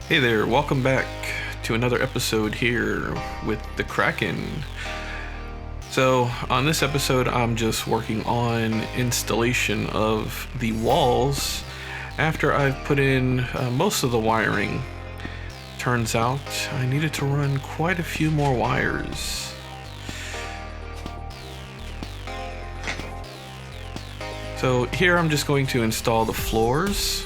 Hey there, welcome back to another episode here with the Kraken. So, on this episode, I'm just working on installation of the walls after I've put in most of the wiring. Turns out I needed to run quite a few more wires. So, here I'm just going to install the floors.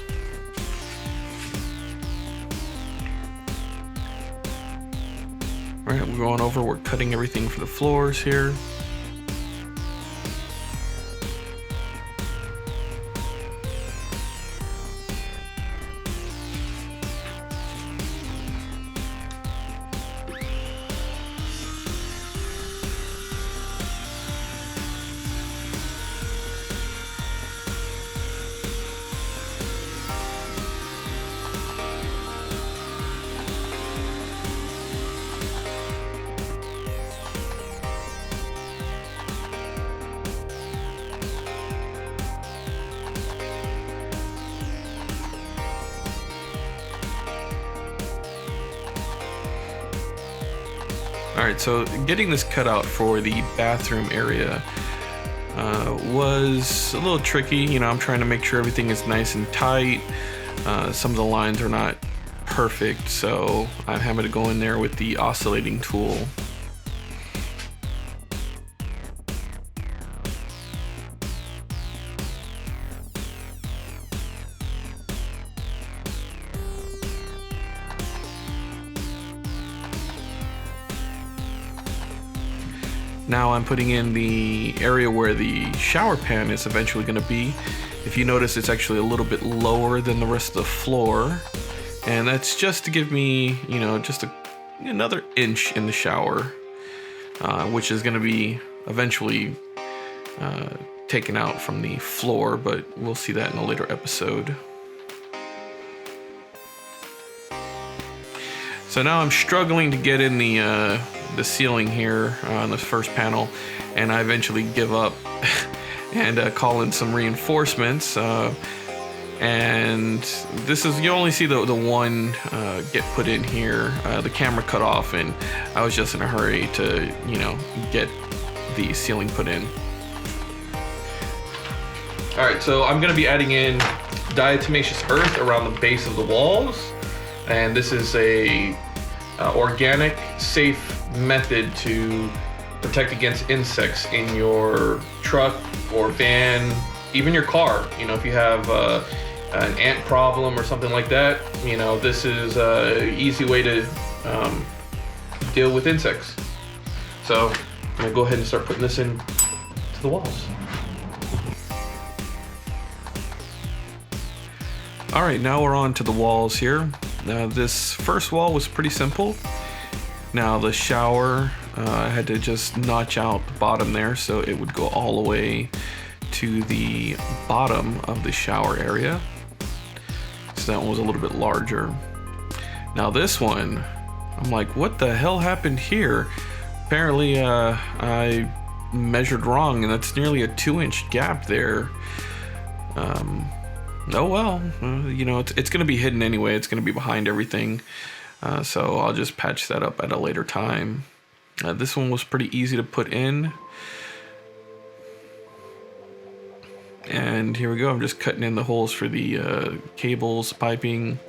Alright, we're going over, we're cutting everything for the floors here. Alright, so getting this cut out for the bathroom area was a little tricky. You know, I'm trying to make sure everything is nice and tight. Some of the lines are not perfect, so I'm having to go in there with the oscillating tool. Now I'm putting in the area where the shower pan is eventually going to be. If you notice, it's actually a little bit lower than the rest of the floor. And that's just to give me, you know, just another inch in the shower, which is going to be eventually taken out from the floor, but we'll see that in a later episode. So now I'm struggling to get in the ceiling here on the first panel, and I eventually give up and call in some reinforcements. And this is, you only see the one get put in here. The camera cut off, and I was just in a hurry to, you know, get the ceiling put in. All right, so I'm gonna be adding in diatomaceous earth around the base of the walls. And this is a organic, safe method to protect against insects in your truck or van, even your car. You know, if you have an ant problem or something like that, you know, this is an easy way to deal with insects. So I'm gonna go ahead and start putting this in to the walls. All right, now we're on to the walls here. This first wall was pretty simple. Now the shower, I had to just notch out the bottom there so it would go all the way to the bottom of the shower area. So that one was a little bit larger. Now this one, I'm like, what the hell happened here? Apparently I measured wrong, and that's nearly a 2-inch gap there. Oh well, you know, it's going to be hidden anyway. It's going to be behind everything. So I'll just patch that up at a later time. This one was pretty easy to put in. And here we go. I'm just cutting in the holes for the cables, piping.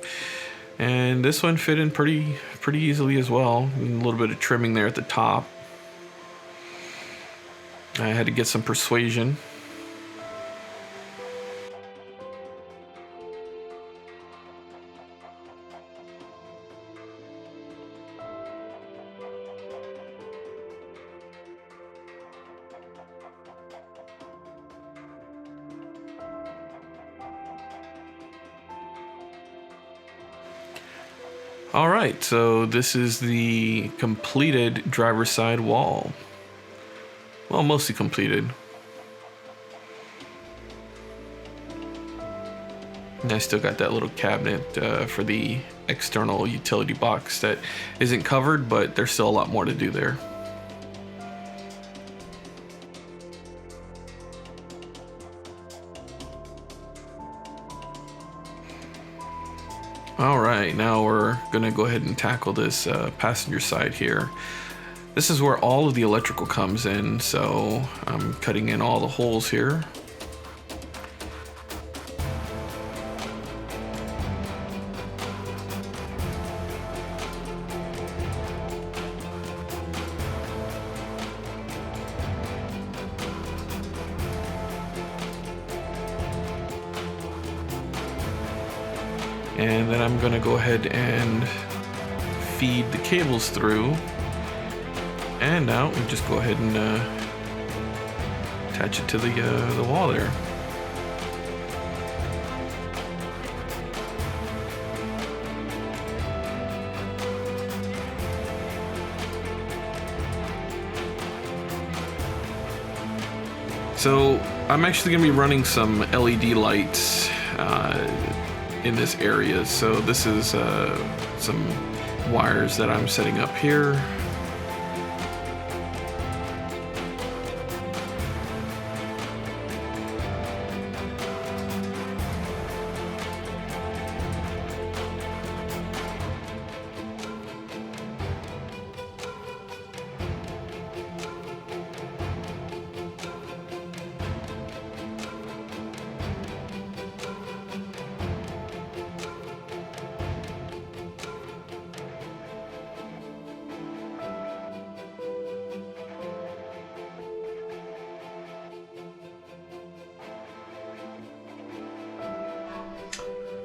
And this one fit in pretty easily as well. A little bit of trimming there at the top. I had to get some persuasion. All right, so this is the completed driver's side wall. Well, mostly completed. And I still got that little cabinet for the external utility box that isn't covered, but there's still a lot more to do there. All right, now we're gonna go ahead and tackle this passenger side here. This is where all of the electrical comes in, so I'm cutting in all the holes here. And then I'm gonna go ahead and feed the cables through. And now we just go ahead and attach it to the wall there. So I'm actually gonna be running some LED lights in this area. So this is some wires that I'm setting up here.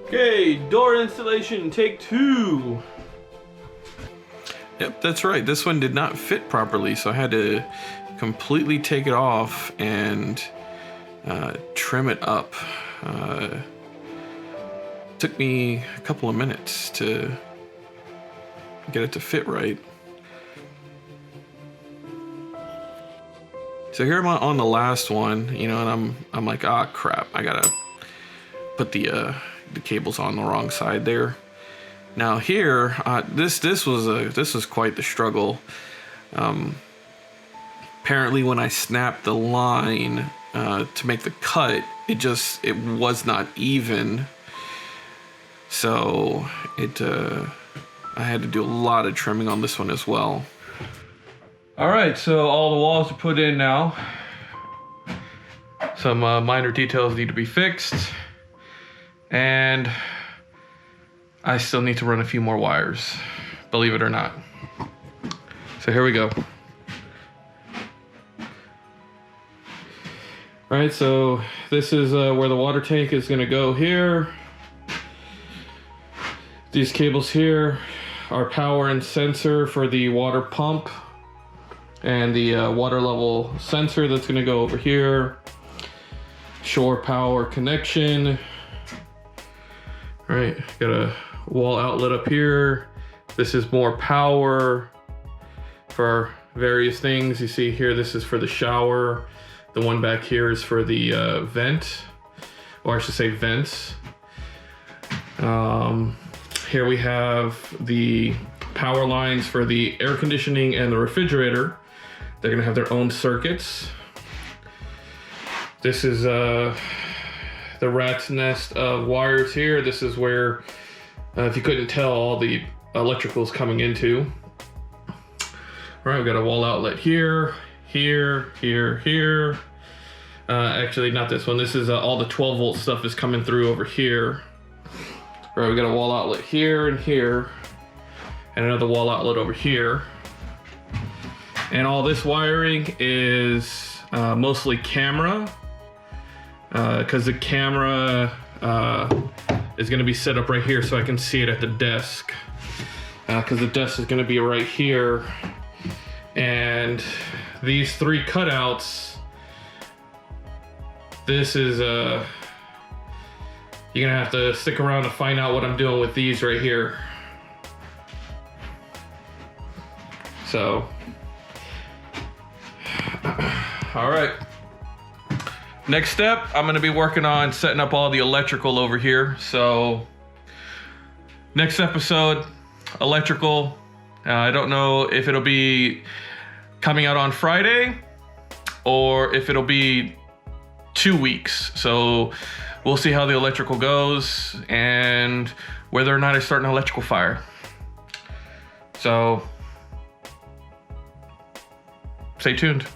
Okay, door installation, take 2. Yep, that's right. This one did not fit properly, so I had to completely take it off and trim it up. Took me a couple of minutes to get it to fit right. So here I'm on the last one, you know, and I'm like, ah, crap, I gotta put the cables on the wrong side there. Now here, this was quite the struggle. Apparently, when I snapped the line to make the cut, it was not even. So I had to do a lot of trimming on this one as well. All right, so all the walls are put in now. Some minor details need to be fixed. And I still need to run a few more wires, believe it or not. So here we go. All right, so this is where the water tank is gonna go here. These cables here are power and sensor for the water pump, and the water level sensor that's gonna go over here. Shore power connection. All right, got a wall outlet up here. This is more power for various things. You see here, this is for the shower. The one back here is for the vent, or I should say vents. Here we have the power lines for the air conditioning and the refrigerator. They're gonna have their own circuits. This is the rat's nest of wires here. This is where, if you couldn't tell, all the electrical's coming into. All right, we've got a wall outlet here, here, here, here. Actually, not this one. This is all the 12 volt stuff is coming through over here. All right, we got a wall outlet here and here, and another wall outlet over here. And all this wiring is mostly camera, because the camera is going to be set up right here so I can see it at the desk, because the desk is going to be right here. And these 3 cutouts, this is you're gonna have to stick around to find out what I'm doing with these right here. So all right, next step, I'm gonna be working on setting up all the electrical over here. So next episode, electrical. I don't know if it'll be coming out on Friday or if it'll be 2 weeks. So we'll see how the electrical goes, and whether or not I start an electrical fire. So stay tuned.